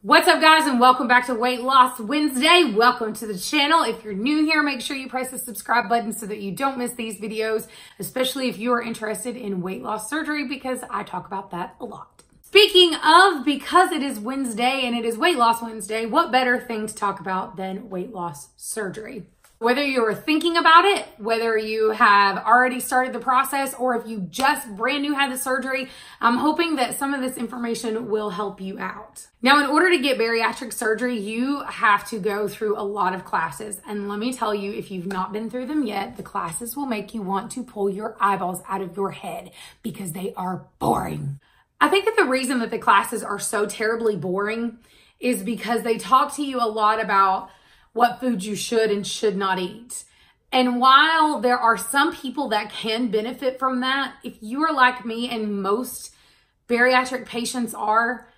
What's up, guys, and welcome back to Weight Loss Wednesday. Welcome to the channel. If you're new here, make sure you press the subscribe button so that you don't miss these videos, especially if you are interested in weight loss surgery, because I talk about that a lot. Speaking of, because it is Wednesday and it is Weight Loss Wednesday, what better thing to talk about than weight loss surgery? Whether you're thinking about it, whether you have already started the process, or if you just brand new had the surgery, I'm hoping that some of this information will help you out. Now, in order to get bariatric surgery, you have to go through a lot of classes. And let me tell you, if you've not been through them yet, the classes will make you want to pull your eyeballs out of your head because they are boring. I think that the reason that the classes are so terribly boring is because they talk to you a lot about what foods you should and should not eat. And while there are some people that can benefit from that, if you are like me and most bariatric patients are,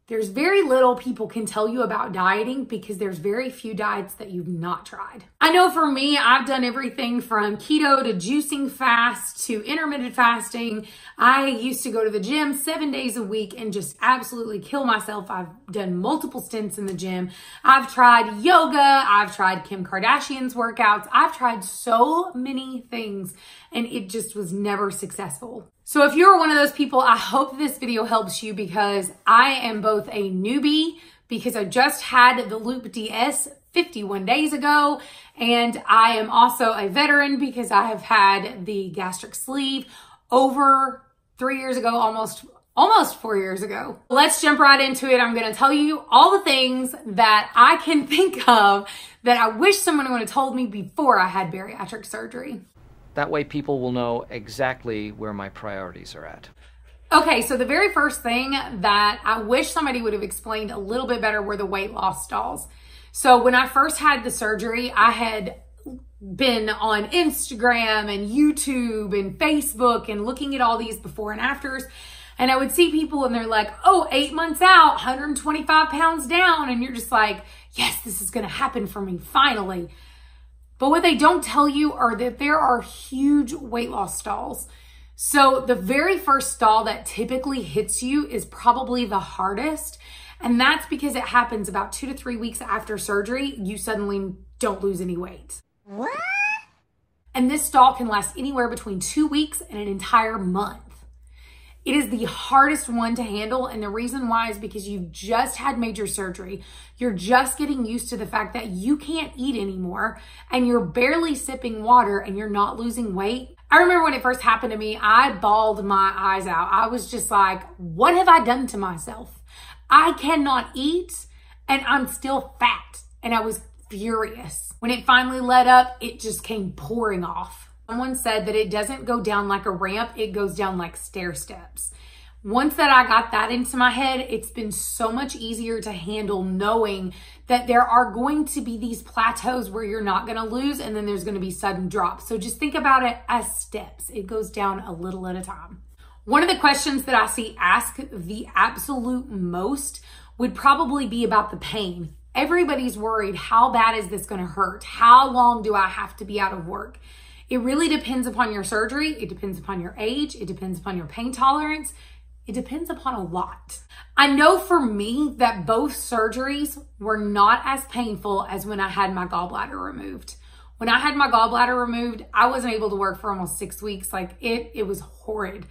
there's very little people can tell you about dieting because there's very few diets that you've not tried. I know for me, I've done everything from keto to juicing fast to intermittent fasting. I used to go to the gym 7 days a week and just absolutely kill myself. I've done multiple stints in the gym. I've tried yoga. I've tried Kim Kardashian's workouts. I've tried so many things and it just was never successful. So if you're one of those people, I hope this video helps you because I am both a newbie because I just had the Loop DS 51 days ago, and I am also a veteran because I have had the gastric sleeve over 3 years ago, almost 4 years ago. Let's jump right into it. I'm going to tell you all the things that I can think of that I wish someone would have told me before I had bariatric surgery. That way people will know exactly where my priorities are at. Okay, so the very first thing that I wish somebody would have explained a little bit better were the weight loss stalls. So when I first had the surgery, I had been on Instagram and YouTube and Facebook and looking at all these before and afters. And I would see people and they're like, oh, 8 months out, 125 pounds down. And you're just like, yes, this is going to happen for me finally. But what they don't tell you are that there are huge weight loss stalls. So the very first stall that typically hits you is probably the hardest. And that's because it happens about 2 to 3 weeks after surgery. You suddenly don't lose any weight. What? And this stall can last anywhere between 2 weeks and an entire month. It is the hardest one to handle, and the reason why is because you've just had major surgery. You're just getting used to the fact that you can't eat anymore, and you're barely sipping water, and you're not losing weight. I remember when it first happened to me, I bawled my eyes out. I was just like, what have I done to myself? I cannot eat, and I'm still fat, and I was furious. When it finally let up, it just came pouring off. Someone said that it doesn't go down like a ramp, it goes down like stair steps. Once that I got that into my head, it's been so much easier to handle knowing that there are going to be these plateaus where you're not going to lose and then there's going to be sudden drops. So just think about it as steps. It goes down a little at a time. One of the questions that I see asked the absolute most would probably be about the pain. Everybody's worried, how bad is this going to hurt? How long do I have to be out of work? It really depends upon your surgery. It depends upon your age. It depends upon your pain tolerance. It depends upon a lot. I know for me that both surgeries were not as painful as when I had my gallbladder removed. When I had my gallbladder removed, I wasn't able to work for almost 6 weeks. Like it was horrid.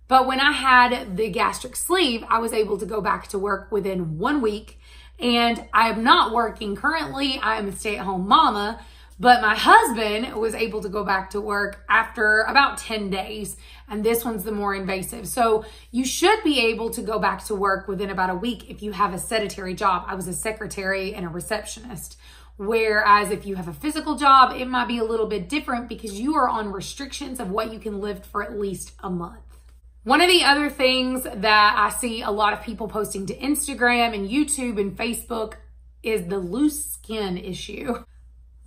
But when I had the gastric sleeve, I was able to go back to work within 1 week. And I am not working currently. I am a stay-at-home mama. But my husband was able to go back to work after about 10 days, and this one's the more invasive. So you should be able to go back to work within about a week if you have a sedentary job. I was a secretary and a receptionist, whereas if you have a physical job, it might be a little bit different because you are on restrictions of what you can lift for at least a month. One of the other things that I see a lot of people posting to Instagram and YouTube and Facebook is the loose skin issue.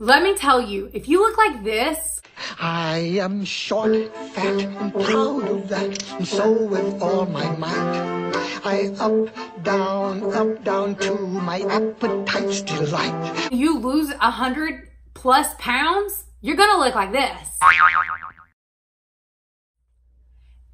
Let me tell you, if you look like this, I am short, fat, and proud of that, and so with all my might, I up, down to my appetite's delight. You lose 100+ pounds, you're gonna look like this.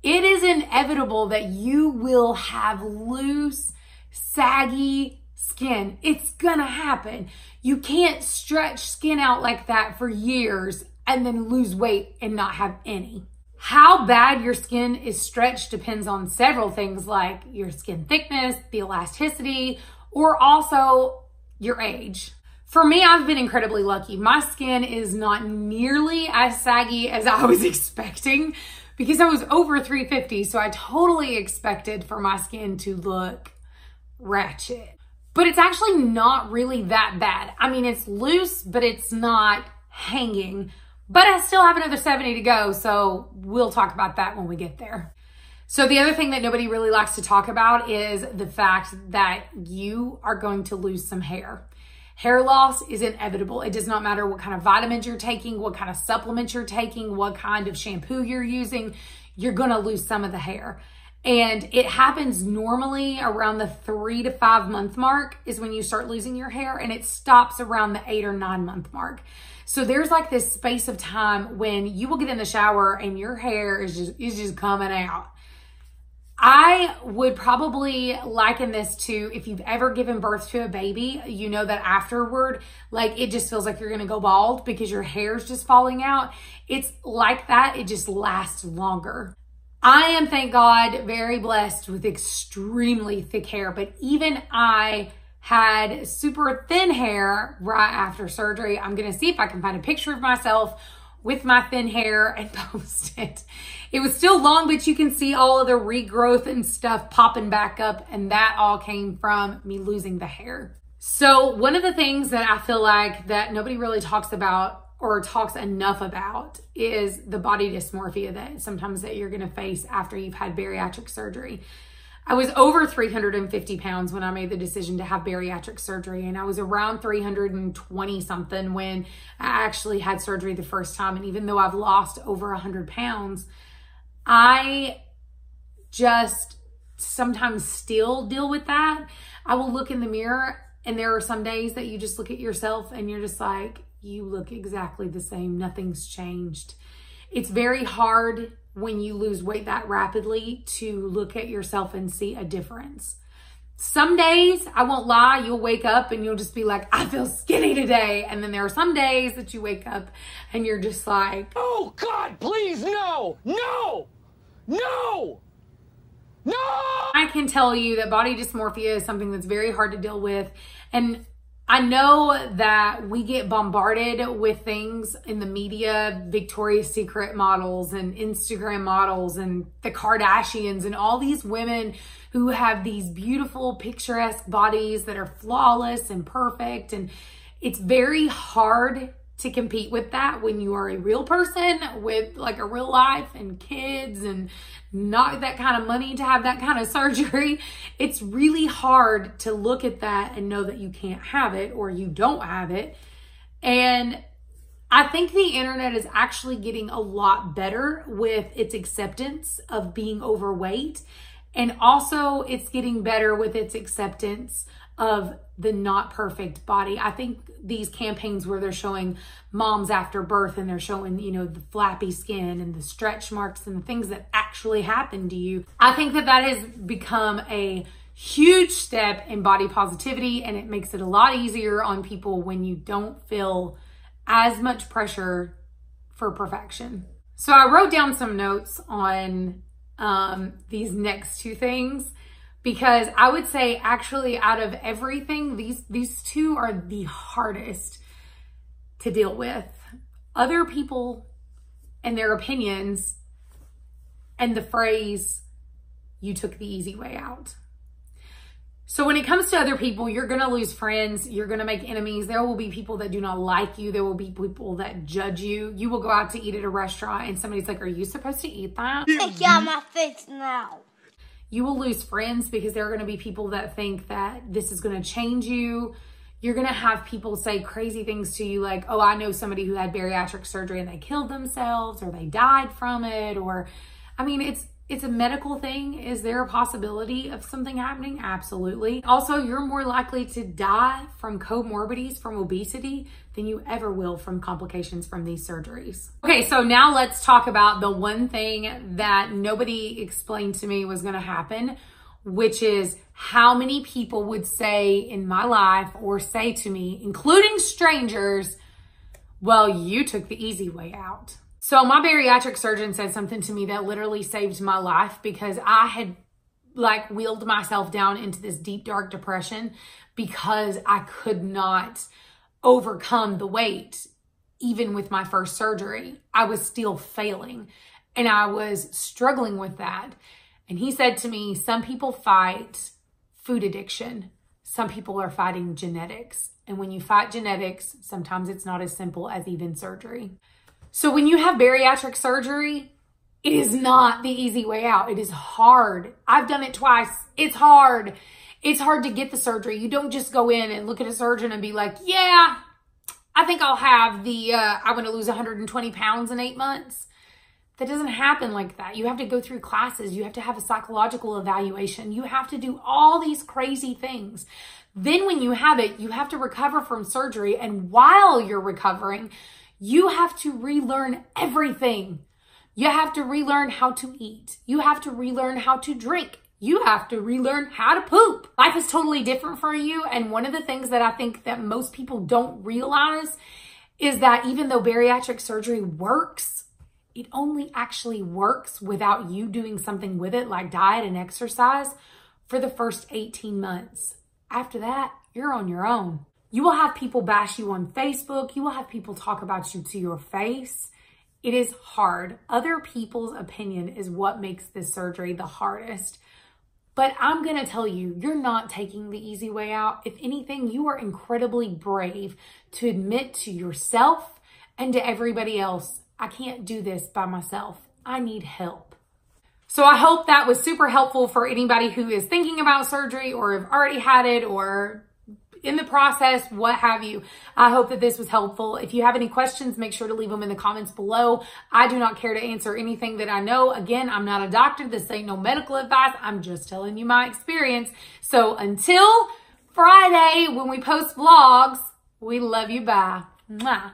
It is inevitable that you will have loose, saggy skin. It's gonna happen. You can't stretch skin out like that for years and then lose weight and not have any. How bad your skin is stretched depends on several things like your skin thickness, the elasticity, or also your age. For me, I've been incredibly lucky. My skin is not nearly as saggy as I was expecting because I was over 350, so I totally expected for my skin to look ratchet. But it's actually not really that bad. I mean, it's loose, but it's not hanging. But I still have another 70 to go, so we'll talk about that when we get there. So the other thing that nobody really likes to talk about is the fact that you are going to lose some hair. Hair loss is inevitable. It does not matter what kind of vitamins you're taking, what kind of supplements you're taking, what kind of shampoo you're using, you're gonna lose some of the hair. And it happens normally around the 3 to 5 month mark is when you start losing your hair, and it stops around the 8 or 9 month mark. So there's like this space of time when you will get in the shower and your hair is just coming out. I would probably liken this to if you've ever given birth to a baby, you know that afterward, like it just feels like you're gonna go bald because your hair's just falling out. It's like that, it just lasts longer. I am, thank God, very blessed with extremely thick hair, but even I had super thin hair right after surgery. I'm gonna see if I can find a picture of myself with my thin hair and post it. It was still long, but you can see all of the regrowth and stuff popping back up, and that all came from me losing the hair. So one of the things that I feel like that nobody really talks about or talks enough about is the body dysmorphia that sometimes that you're gonna face after you've had bariatric surgery. I was over 350 pounds when I made the decision to have bariatric surgery, and I was around 320 something when I actually had surgery the first time. And even though I've lost over 100 pounds, I just sometimes still deal with that. I will look in the mirror, and there are some days that you just look at yourself and you're just like, you look exactly the same. Nothing's changed. It's very hard when you lose weight that rapidly to look at yourself and see a difference. Some days, I won't lie, you'll wake up and you'll just be like, I feel skinny today. And then there are some days that you wake up and you're just like, oh God, please, no, no, no, no. I can tell you that body dysmorphia is something that's very hard to deal with. And I know that we get bombarded with things in the media, Victoria's Secret models and Instagram models and the Kardashians and all these women who have these beautiful, picturesque bodies that are flawless and perfect. And it's very hard to compete with that when you are a real person with like a real life and kids and not that kind of money to have that kind of surgery. It's really hard to look at that and know that you can't have it or you don't have it. And I think the internet is actually getting a lot better with its acceptance of being overweight. And also it's getting better with its acceptance of the not perfect body. I think these campaigns where they're showing moms after birth and they're showing, you know, the flappy skin and the stretch marks and the things that actually happen to you. I think that that has become a huge step in body positivity, and it makes it a lot easier on people when you don't feel as much pressure for perfection. So I wrote down some notes on these next two things, because I would say actually out of everything, these two are the hardest to deal with. Other people and their opinions and the phrase, you took the easy way out. So when it comes to other people, you're gonna lose friends, you're gonna make enemies. There will be people that do not like you. There will be people that judge you. You will go out to eat at a restaurant and somebody's like, are you supposed to eat that? Take out my face now. You will lose friends because there are going to be people that think that this is going to change you. You're going to have people say crazy things to you like, oh, I know somebody who had bariatric surgery and they killed themselves or they died from it. Or, I mean, it's a medical thing. Is there a possibility of something happening? Absolutely. Also, you're more likely to die from comorbidities, from obesity, than you ever will from complications from these surgeries. Okay, so now let's talk about the one thing that nobody explained to me was gonna happen which is how many people would say in my life or say to me, including strangers, well, you took the easy way out. So my bariatric surgeon said something to me that literally saved my life, because I had like wheeled myself down into this deep, dark depression because I could not overcome the weight. Even with my first surgery, I was still failing and I was struggling with that. And he said to me, some people fight food addiction. Some people are fighting genetics. And when you fight genetics, sometimes it's not as simple as even surgery. So when you have bariatric surgery, it is not the easy way out. It is hard. I've done it twice. It's hard. It's hard to get the surgery. You don't just go in and look at a surgeon and be like, yeah, I think I'll have the, I'm going to lose 120 pounds in 8 months. That doesn't happen like that. You have to go through classes. You have to have a psychological evaluation. You have to do all these crazy things. Then when you have it, you have to recover from surgery. And while you're recovering, you have to relearn everything. You have to relearn how to eat. You have to relearn how to drink. You have to relearn how to poop. Life is totally different for you. And one of the things that I think that most people don't realize is that even though bariatric surgery works, it only actually works without you doing something with it, like diet and exercise, for the first 18 months. After that, you're on your own. You will have people bash you on Facebook. You will have people talk about you to your face. It is hard. Other people's opinion is what makes this surgery the hardest. But I'm going to tell you, you're not taking the easy way out. If anything, you are incredibly brave to admit to yourself and to everybody else, I can't do this by myself. I need help. So I hope that was super helpful for anybody who is thinking about surgery or have already had it or in the process, what have you. I hope that this was helpful. If you have any questions, make sure to leave them in the comments below. I do not care to answer anything that I know. Again, I'm not a doctor. This ain't no medical advice. I'm just telling you my experience. So until Friday, when we post vlogs, we love you. Bye. Mwah.